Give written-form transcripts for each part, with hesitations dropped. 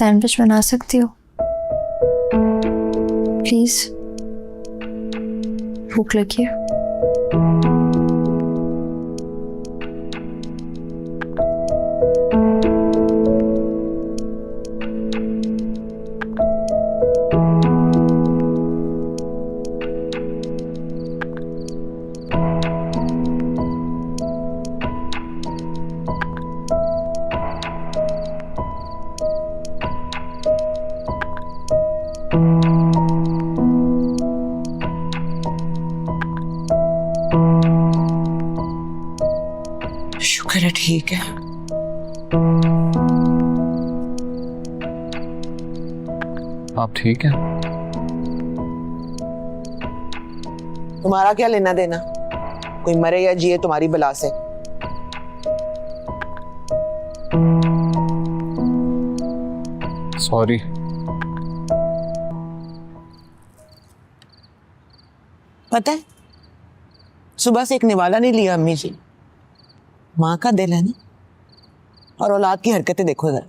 Sandwich बना सकती हो प्लीज? भूख लगी है। शुक्र है ठीक है। आप ठीक हैं? तुम्हारा क्या लेना देना, कोई मरे या जिए तुम्हारी बला से। सॉरी। पता है सुबह से एक निवाला नहीं लिया अम्मी जी। माँ का दिल है ना, और औलाद की हरकतें देखो जरा।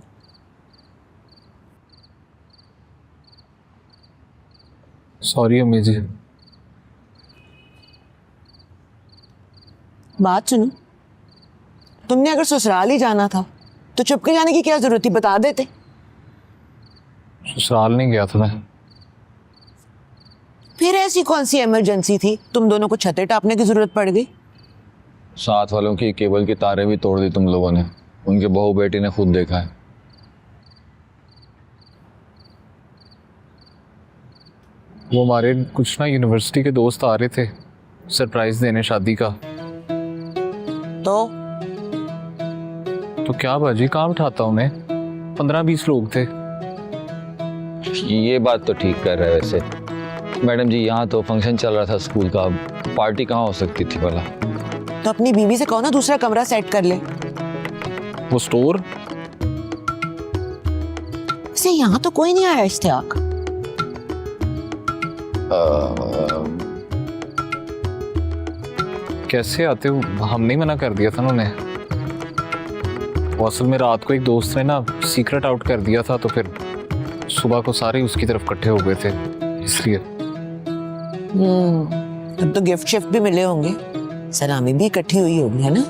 सॉरी अम्मी जी। बात सुनो, तुमने अगर ससुराल ही जाना था तो चुप के जाने की क्या जरूरत थी, बता देते। ससुराल नहीं गया था मैं। फिर ऐसी कौन सी इमरजेंसी थी तुम दोनों को छतें टापने की जरूरत पड़ गई? साथ वालों की केबल की तारें भी तोड़ दी तुम लोगों ने, उनके बहू बेटी ने खुद देखा है। वो हमारे कुछ ना यूनिवर्सिटी के दोस्त आ रहे थे सरप्राइज देने शादी का। तो क्या बाजी, काम उठाता हूँ मैं। 15-20 लोग थे। ये बात तो ठीक कर रहे हैं वैसे मैडम जी, यहाँ तो फंक्शन चल रहा था स्कूल का, पार्टी कहाँ हो सकती थी भला। तो अपनी बीवी से कहो ना दूसरा कमरा सेट कर ले। वो स्टोर से यहाँ तो कोई नहीं आया इश्तियाक। कैसे आते हो, हमने मना कर दिया था उन्होंने। असल में रात को एक दोस्त ने ना सीक्रेट आउट कर दिया था, तो फिर सुबह को सारे उसकी तरफ इकट्ठे हो गए थे, इसलिए। अब तो गिफ्ट शिफ्ट भी मिले होंगे, सलामी भी इकट्ठी हुई होगी, है ना?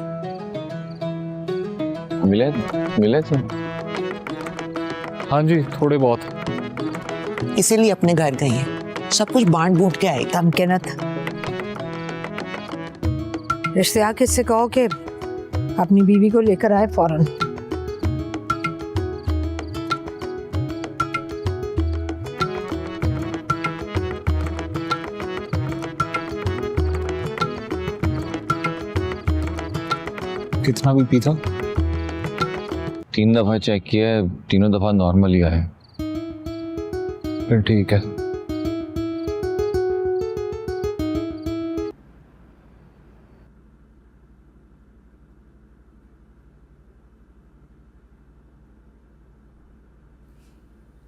मिले थे। हाँ जी, थोड़े बहुत। इसीलिए अपने घर गई है, सब कुछ बांट बूट के आए। कम के न था। रिश्तेदार किससे कहो कि अपनी बीवी को लेकर आए फौरन। कितना भी पीता? 3 दफा चेक किया है, तीनों दफा नॉर्मल ही आया। फिर ठीक है।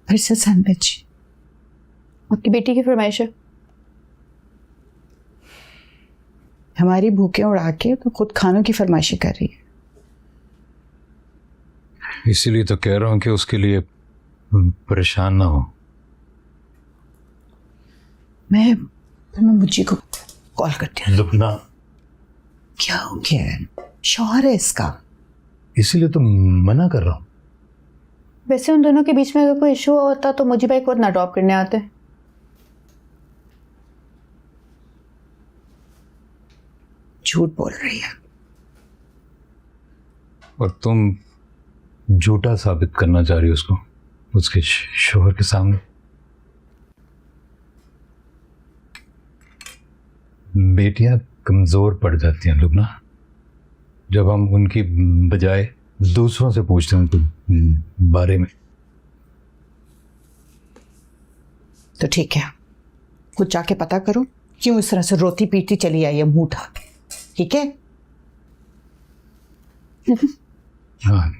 फिर से सैंडविच। आपकी बेटी की फरमाइश है। हमारी भूखें उड़ा के तो खुद खानों की फरमाइशी कर रही है। इसीलिए तो कह रहा हूं कि उसके लिए परेशान ना हो। मैं मुझे को कॉल करती हूँ। लुबना, क्या हो गया है? शौहर है इसका। इसीलिए तो मना कर रहा हूँ। वैसे उन दोनों के बीच में अगर कोई इशू होता तो मुझे भाई खुद ना ड्रॉप करने आते। झूठ बोल रही है। और तुम झूठा साबित करना चाह रही हो उसको, उसके शोहर के सामने। बेटियां कमजोर पड़ जाती हैं लुबना, जब हम उनकी बजाय दूसरों से पूछते हैं उनके बारे में। तो ठीक है, कुछ जाके पता करो क्यों इस तरह से रोती पीटती चली आई है मुंह उठा। ठीक है? हाँ,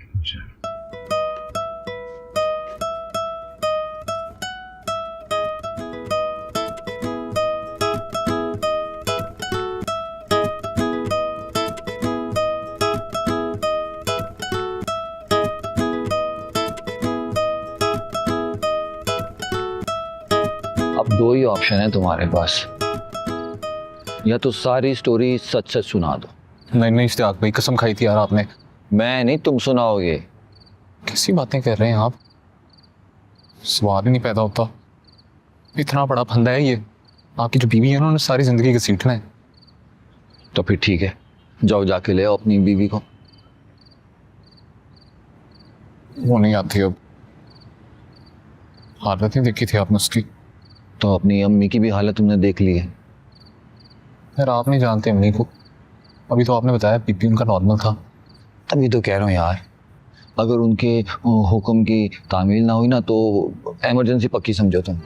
अब दो ही ऑप्शन है तुम्हारे पास, या तो सारी स्टोरी सच सच सुना दो। नहीं नहीं इश्तियाक भाई, कसम खाई थी यार आपने। मैं नहीं, तुम सुनाओगे। कैसी बातें कर रहे हैं आप, सवाल ही नहीं पैदा होता। इतना बड़ा फंदा है ये, आपकी जो बीवी है उन्होंने सारी जिंदगी घसीटना है। तो फिर ठीक है, जाओ जाके ले आओ अपनी बीवी को। वो नहीं आती अब, हालत नहीं देखी थी आपने उसकी। तो अपनी अम्मी की भी हालत तुमने देख ली है। यार आप नहीं जानते अम्मी को, अभी तो आपने बताया बीपी उनका नॉर्मल था। तभी तो कह रहा हूँ यार, अगर उनके हुक्म की तामील ना हुई ना तो इमरजेंसी पक्की समझो तुम।